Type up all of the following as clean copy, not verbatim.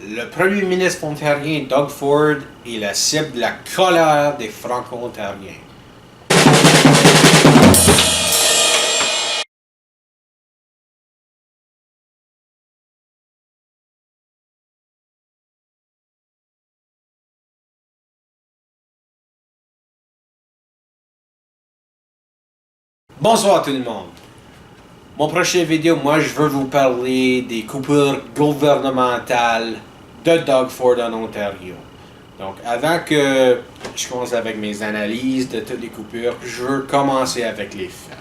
Le premier ministre ontarien Doug Ford est la cible de la colère des Franco-Ontariens. Bonsoir tout le monde. Mon prochain vidéo, je veux vous parler des coupures gouvernementales de Doug Ford en Ontario. Donc, avant que je commence avec mes analyses de toutes les coupures, je veux commencer avec les faits.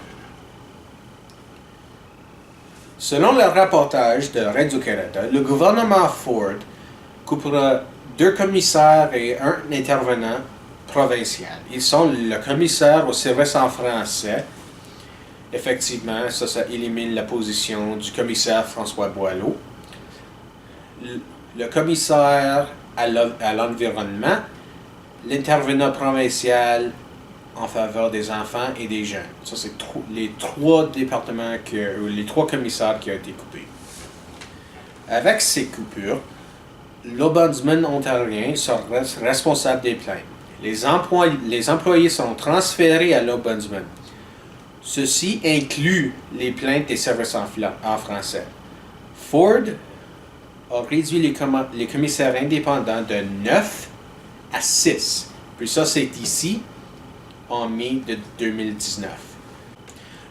Selon le reportage de Radio-Canada, le gouvernement Ford coupera 2 commissaires et un intervenant provincial. Ils sont le commissaire au service en français. Effectivement, ça élimine la position du commissaire François Boileau. Le commissaire à l'environnement, l'intervenant provincial en faveur des enfants et des jeunes. Ça, c'est les 3 départements, les 3 commissaires qui ont été coupés. Avec ces coupures, l'Ombudsman ontarien sera responsable des plaintes. Les employés sont transférés à l'Ombudsman. Ceci inclut les plaintes des services en français. Ford a réduit les commissaires indépendants de 9 à 6. Puis ça, c'est ici, en mai de 2019.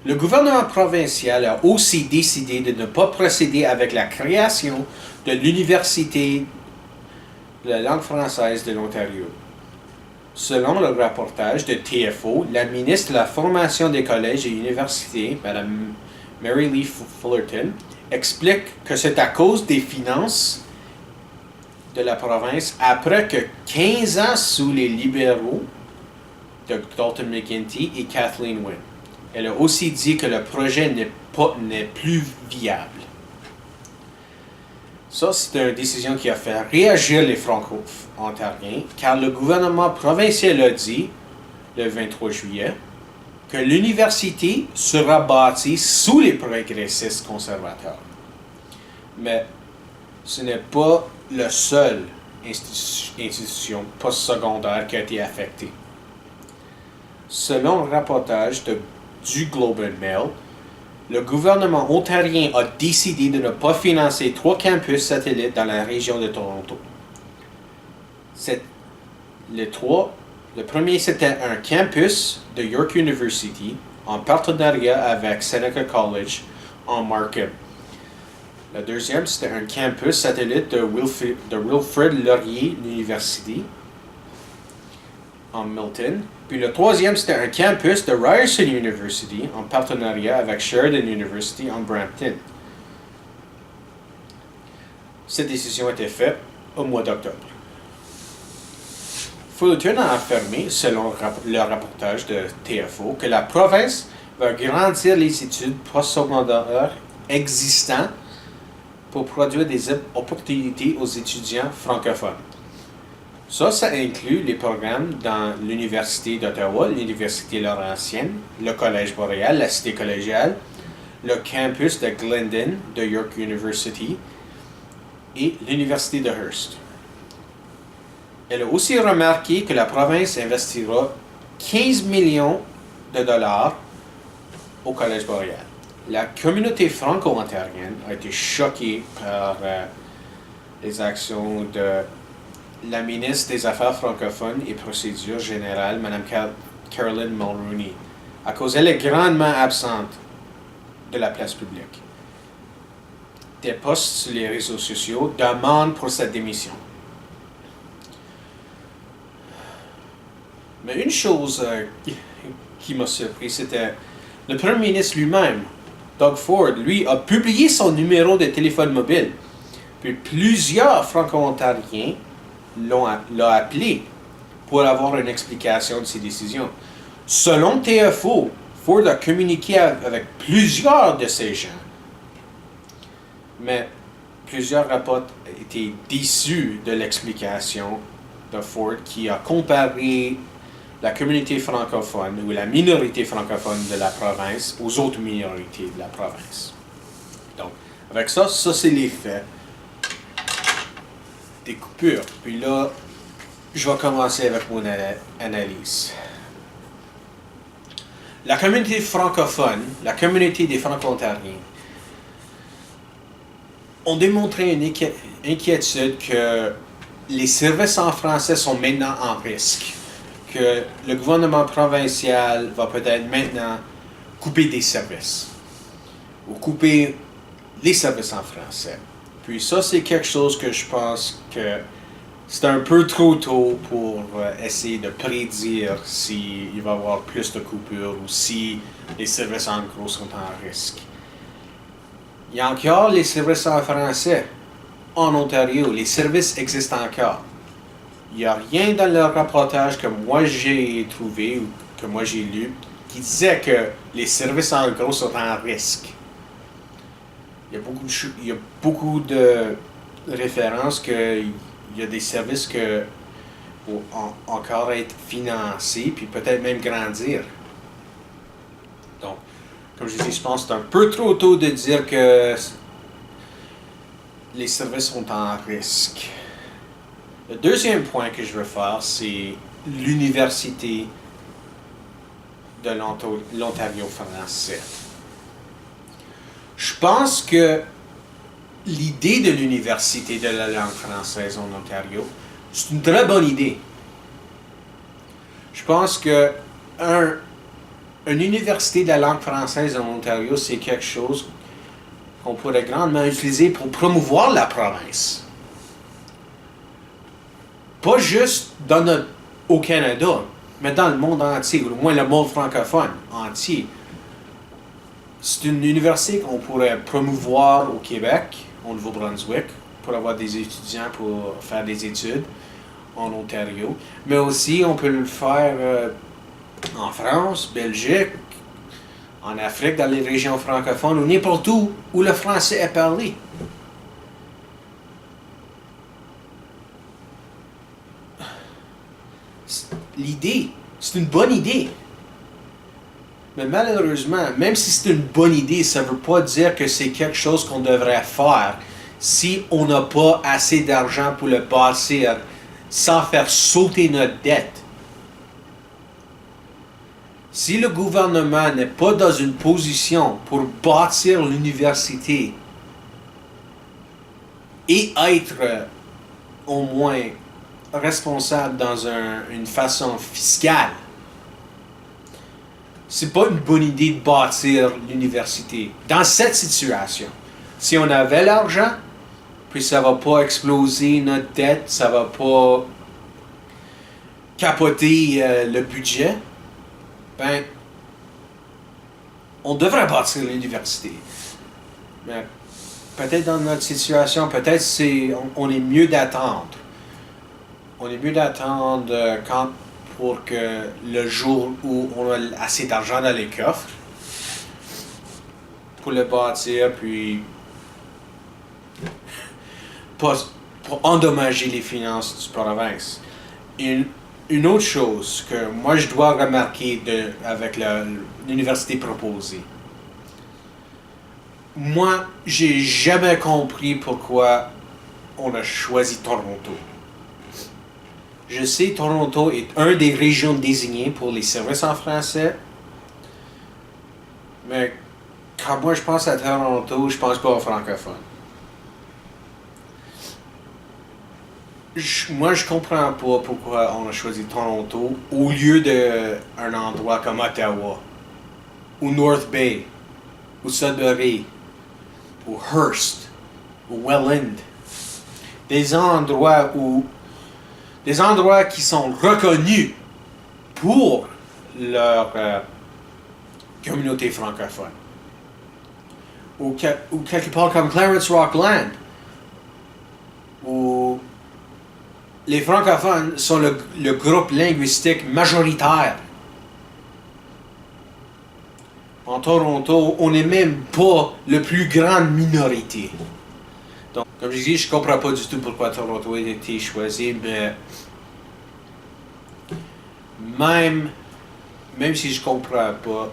Le gouvernement provincial a aussi décidé de ne pas procéder avec la création de l'Université de la langue française de l'Ontario. Selon le reportage de TFO, la ministre de la Formation des collèges et universités, Mme Mary Lee Fullerton, explique que c'est à cause des finances de la province après que 15 ans sous les libéraux de Dalton McGuinty et Kathleen Wynne. Elle a aussi dit que le projet n'est plus viable. Ça, c'est une décision qui a fait réagir les Franco-Ontariens, car le gouvernement provincial a dit, le 23 juillet, que l'université sera bâtie sous les progressistes conservateurs. Mais ce n'est pas la seule institution postsecondaire qui a été affectée. Selon le reportage du Globe and Mail, le gouvernement ontarien a décidé de ne pas financer 3 campus satellites dans la région de Toronto. Le premier, c'était un campus de York University en partenariat avec Seneca College en Markham. Le deuxième, c'était un campus satellite de Wilfrid Laurier University en Milton. Puis le troisième, c'était un campus de Ryerson University en partenariat avec Sheridan University en Brampton. Cette décision a été faite au mois d'octobre. Fullerton a affirmé, selon le reportage de TFO, que la province va grandir les études postsecondaires existantes pour produire des opportunités aux étudiants francophones. Ça inclut les programmes dans l'Université d'Ottawa, l'Université Laurentienne, le Collège Boréal, la Cité collégiale, le campus de Glendon de York University et l'Université de Hearst. Elle a aussi remarqué que la province investira 15 millions de dollars au Collège Boréal. La communauté franco-ontarienne a été choquée par les actions de la ministre des Affaires francophones et procédures générales, Mme Caroline Mulroney, à cause qu'elle est grandement absente de la place publique. Des posts sur les réseaux sociaux demandent pour sa démission. Mais une chose qui m'a surpris, c'était le premier ministre lui-même, Doug Ford, lui, a publié son numéro de téléphone mobile. Puis plusieurs Franco-Ontariens l'ont appelé pour avoir une explication de ses décisions. Selon TFO, Ford a communiqué avec plusieurs de ces gens. Mais plusieurs rapports étaient déçus de l'explication de Ford qui a comparé la communauté francophone ou la minorité francophone de la province aux autres minorités de la province. Donc, avec ça c'est les faits. des coupures. Puis là, je vais commencer avec mon analyse. La communauté francophone, la communauté des Franco-Ontariens, ont démontré une inquiétude que les services en français sont maintenant en risque, que le gouvernement provincial va peut-être maintenant couper des services, ou couper les services en français. Puis ça, c'est quelque chose que je pense que c'est un peu trop tôt pour essayer de prédire s'il va y avoir plus de coupures ou si les services en gros sont en risque. Il y a encore les services en français en Ontario. Les services existent encore. Il n'y a rien dans le reportage que moi j'ai trouvé ou que moi j'ai lu qui disait que les services en gros sont en risque. Il y a beaucoup de références qu'il y a des services qui vont encore être financés puis peut-être même grandir. Donc, comme je dis, je pense que c'est un peu trop tôt de dire que les services sont en risque. Le deuxième point que je veux faire, c'est l'université de l'Ontario français. Je pense que l'idée de l'université de la langue française en Ontario, c'est une très bonne idée. Je pense que une université de la langue française en Ontario, c'est quelque chose qu'on pourrait grandement utiliser pour promouvoir la province. Pas juste au Canada, mais dans le monde entier, ou au moins le monde francophone entier. C'est une université qu'on pourrait promouvoir au Québec, au Nouveau-Brunswick, pour avoir des étudiants pour faire des études en Ontario. Mais aussi, on peut le faire en France, Belgique, en Afrique, dans les régions francophones, ou n'importe où le français est parlé. L'idée, c'est une bonne idée. Mais malheureusement, même si c'est une bonne idée, ça ne veut pas dire que c'est quelque chose qu'on devrait faire si on n'a pas assez d'argent pour le bâtir sans faire sauter notre dette. Si le gouvernement n'est pas dans une position pour bâtir l'université et être au moins responsable dans une façon fiscale, c'est pas une bonne idée de bâtir l'université. Dans cette situation, si on avait l'argent, puis ça va pas exploser notre dette, ça va pas capoter le budget, ben, on devrait bâtir l'université. Mais peut-être dans notre situation, peut-être on est mieux d'attendre. On est mieux d'attendre pour que le jour où on a assez d'argent dans les coffres pour le bâtir, puis pour endommager les finances du province. Une autre chose que moi je dois remarquer avec l'université proposée. Moi, j'ai jamais compris pourquoi on a choisi Toronto. Je sais que Toronto est une des régions désignées pour les services en français, mais quand moi je pense à Toronto, je pense pas aux francophones. Moi, je comprends pas pourquoi on a choisi Toronto au lieu d'un endroit comme Ottawa, ou North Bay, ou Sudbury, ou Hearst, ou Welland. Des endroits qui sont reconnus pour leur communauté francophone. Ou quelque part comme Clarence Rockland, où les francophones sont le groupe linguistique majoritaire. En Toronto, on n'est même pas la plus grande minorité. Donc, comme je dis, je ne comprends pas du tout pourquoi Toronto a été choisi, mais même si je ne comprends pas,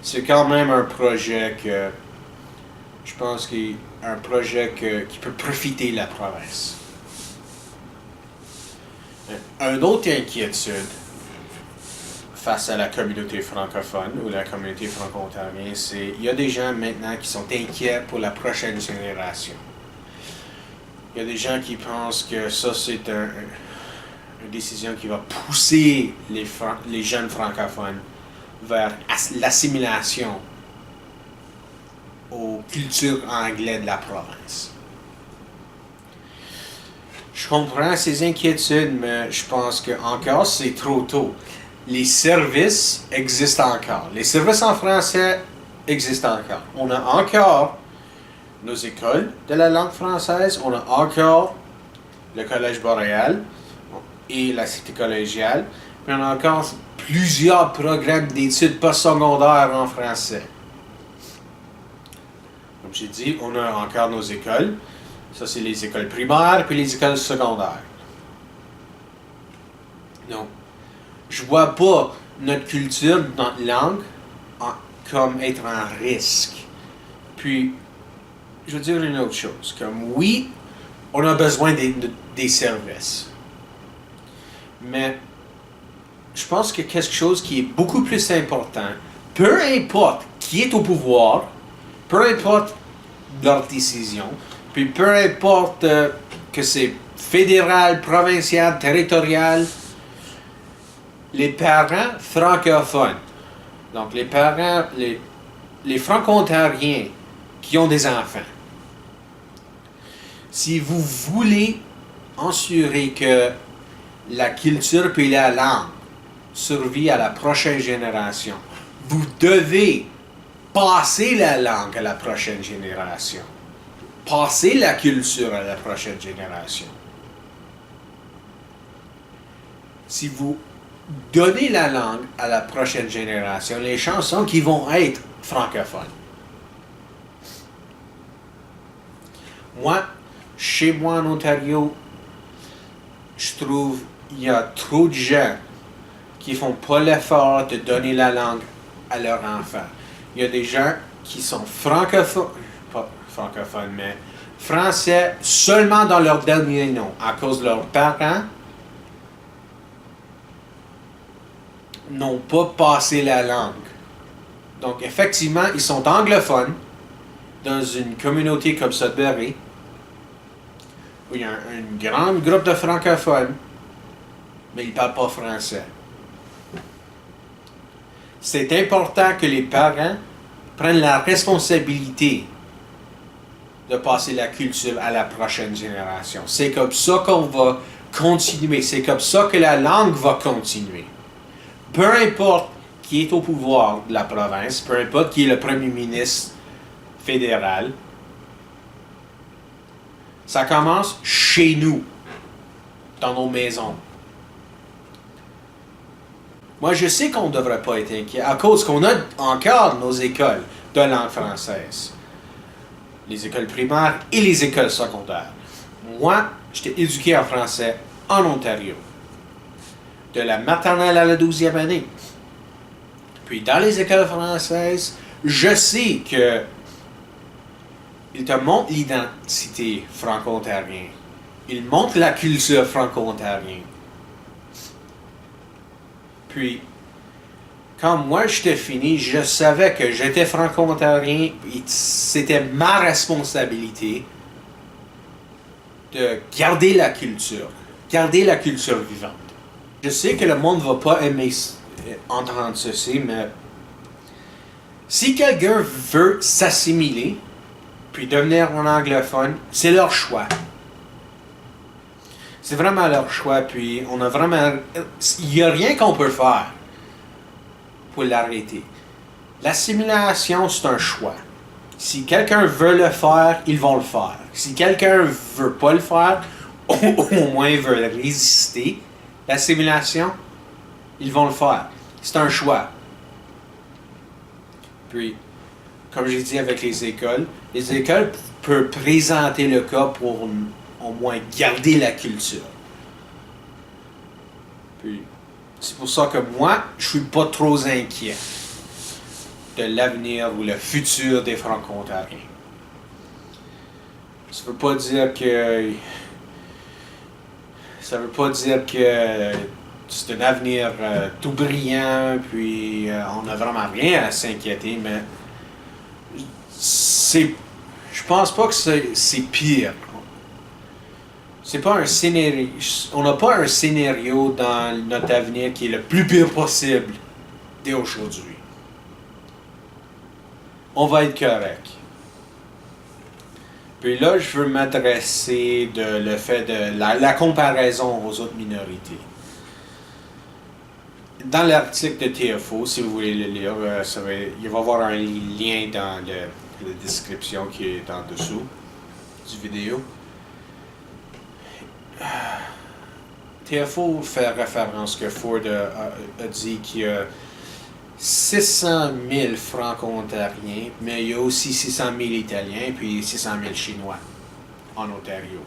c'est quand même un projet que je pense qu'il un projet qui peut profiter de la province. Une autre inquiétude face à la communauté francophone ou la communauté franco-ontarienne, c'est qu'il y a des gens maintenant qui sont inquiets pour la prochaine génération. Il y a des gens qui pensent que ça, c'est une décision qui va pousser les jeunes francophones vers l'assimilation aux cultures anglaises de la province. Je comprends ces inquiétudes, mais je pense que encore c'est trop tôt. Les services existent encore. Les services en français existent encore. On a encore nos écoles de la langue française, on a encore le Collège boréal et la cité collégiale, puis on a encore plusieurs programmes d'études postsecondaires en français. Comme j'ai dit, on a encore nos écoles. Ça, c'est les écoles primaires puis les écoles secondaires. Donc, je ne vois pas notre culture, notre langue, comme être en risque. Puis, je veux dire une autre chose. Comme oui, on a besoin des services. Mais, je pense que quelque chose qui est beaucoup plus important, peu importe qui est au pouvoir, peu importe leur décision, puis peu importe que c'est fédéral, provincial, territorial, les parents francophones, donc les parents, les franco-ontariens qui ont des enfants, si vous voulez assurer que la culture puis la langue survivent à la prochaine génération, vous devez passer la langue à la prochaine génération. Passer la culture à la prochaine génération. Si vous donnez la langue à la prochaine génération, les chances sont qu'ils vont être francophones. Moi, chez moi en Ontario, je trouve qu'il y a trop de gens qui font pas l'effort de donner la langue à leurs enfants. Il y a des gens qui sont francophones, mais français seulement dans leur dernier nom, à cause de leurs parents n'ont pas passé la langue. Donc, effectivement, ils sont anglophones dans une communauté comme Sudbury, où il y a un grand groupe de francophones, mais ils ne parlent pas français. C'est important que les parents prennent la responsabilité de passer la culture à la prochaine génération. C'est comme ça qu'on va continuer. C'est comme ça que la langue va continuer. Peu importe qui est au pouvoir de la province, peu importe qui est le premier ministre fédéral, ça commence chez nous, dans nos maisons. Moi, je sais qu'on ne devrait pas être inquiet à cause qu'on a encore nos écoles de langue française. Les écoles primaires et les écoles secondaires. Moi, j'étais éduqué en français en Ontario. De la maternelle à la 12e année. Puis dans les écoles françaises, je sais que ils te montrent l'identité franco-ontarienne. Ils montrent la culture franco-ontarienne. Puis, quand moi j'étais fini, je savais que j'étais franco-ontarien et c'était ma responsabilité de garder la culture vivante. Je sais que le monde ne va pas aimer entendre ceci, mais si quelqu'un veut s'assimiler puis devenir un anglophone, c'est leur choix. C'est vraiment leur choix, puis on a vraiment... Il n'y a rien qu'on peut faire pour l'arrêter. L'assimilation, c'est un choix. Si quelqu'un veut le faire, ils vont le faire. Si quelqu'un ne veut pas le faire, au moins veut résister, l'assimilation, ils vont le faire. C'est un choix. Puis, comme j'ai dit avec les écoles peuvent présenter le cas pour au moins garder la culture. Puis, c'est pour ça que moi, je suis pas trop inquiet de l'avenir ou le futur des Franco-Ontariens. Ça veut pas dire que Ça veut pas dire que c'est un avenir tout brillant, puis on n'a vraiment rien à s'inquiéter, mais c'est, je pense pas que c'est pire. C'est pas un scénario. On n'a pas un scénario dans notre avenir qui est le plus pire possible dès aujourd'hui. On va être correct. Puis là, je veux m'adresser de le fait de la comparaison aux autres minorités. Dans l'article de TFO, si vous voulez le lire, il va y avoir un lien dans la description qui est en dessous du vidéo. TFO fait référence que Ford a dit qu'il y a 600 000 franco-ontariens, mais il y a aussi 600 000 Italiens puis 600 000 Chinois en Ontario.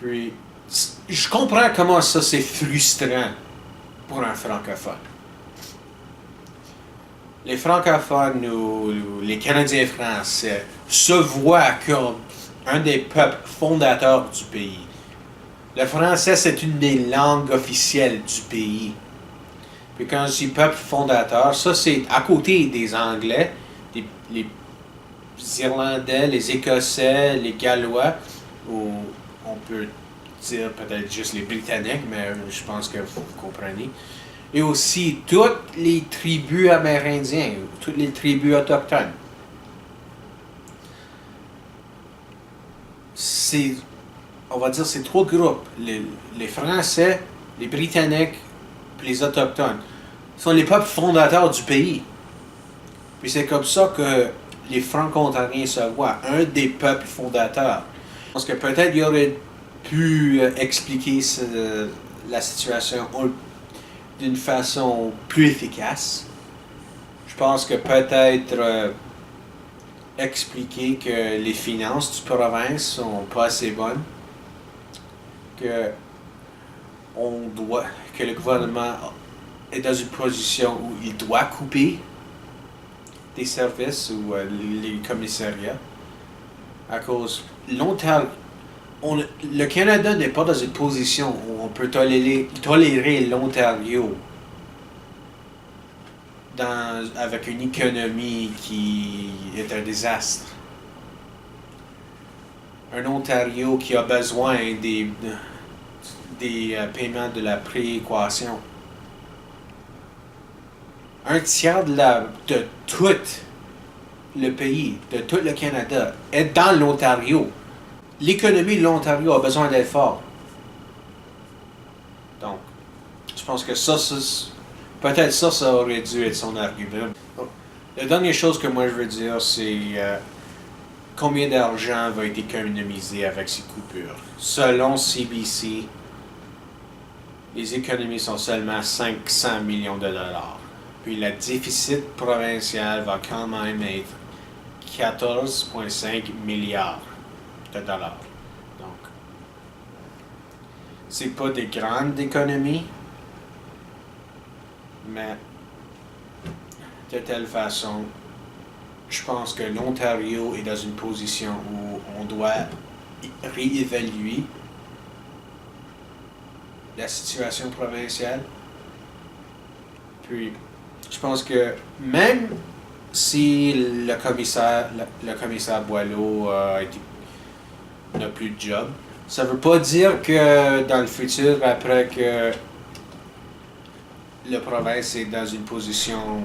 Puis, je comprends comment ça c'est frustrant pour un francophone. Les francophones ou les Canadiens français se voient comme un des peuples fondateurs du pays. Le français, c'est une des langues officielles du pays. Puis quand je dis peuple fondateur, ça c'est à côté des Anglais, les Irlandais, les Écossais, les Gallois, ou on peut dire peut-être juste les Britanniques, mais je pense que vous comprenez. Et aussi toutes les tribus amérindiennes, toutes les tribus autochtones. On va dire, c'est trois groupes. Les Français, les Britanniques, puis les Autochtones. Sont les peuples fondateurs du pays. Puis c'est comme ça que les Franco-Ontariens se voient, un des peuples fondateurs. Je pense que peut-être il aurait pu expliquer la situation d'une façon plus efficace. Je pense que peut-être expliquer que les finances du province sont pas assez bonnes, que le gouvernement est dans une position où il doit couper des services ou les commissariats à cause l'Ontario. Le Canada n'est pas dans une position où on peut tolérer l'Ontario avec une économie qui est un désastre. Un Ontario qui a besoin des paiements de la prééquation. Un tiers de tout le pays, de tout le Canada, est dans l'Ontario. L'économie de l'Ontario a besoin d'efforts. Donc, je pense que peut-être ça aurait dû être son argument. Donc, la dernière chose que moi je veux dire, c'est combien d'argent va être économisé avec ces coupures. Selon CBC, les économies sont seulement 500 millions de dollars. Puis le déficit provincial va quand même être 14,5 milliards de dollars. Donc, c'est pas des grandes économies, mais de telle façon, je pense que l'Ontario est dans une position où on doit réévaluer la situation provinciale. Puis, je pense que même si le commissaire Boileau n'a plus de job, ça ne veut pas dire que dans le futur, après que la province est dans une position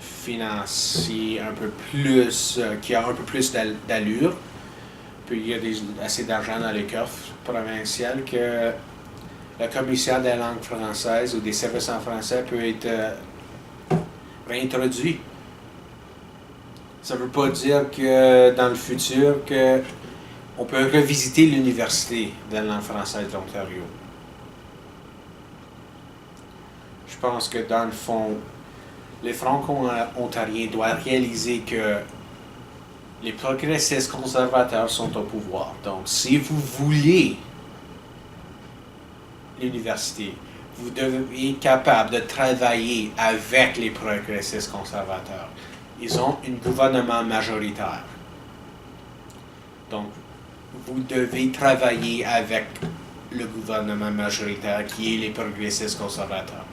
financière un peu plus, qui a un peu plus d'allure, puis il y a assez d'argent dans les coffres provinciaux que le commissaire de la langue française ou des services en français peut être réintroduit. Ça ne veut pas dire que dans le futur, on peut revisiter l'université de la langue française de l'Ontario. Je pense que dans le fond, les Franco-Ontariens doivent réaliser que les progressistes conservateurs sont au pouvoir. Donc, si vous voulez l'université, vous devez être capable de travailler avec les progressistes conservateurs. Ils ont un gouvernement majoritaire. Donc, vous devez travailler avec le gouvernement majoritaire qui est les progressistes conservateurs.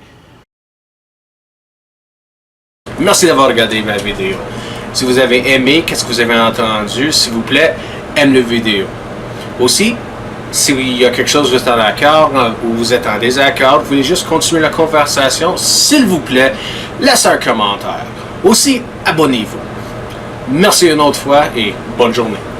Merci d'avoir regardé ma vidéo. Si vous avez aimé, qu'est-ce que vous avez entendu, s'il vous plaît, aime la vidéo. Aussi, s'il y a quelque chose que vous êtes en accord ou vous êtes en désaccord, vous voulez juste continuer la conversation, s'il vous plaît, laissez un commentaire. Aussi, abonnez-vous. Merci une autre fois et bonne journée.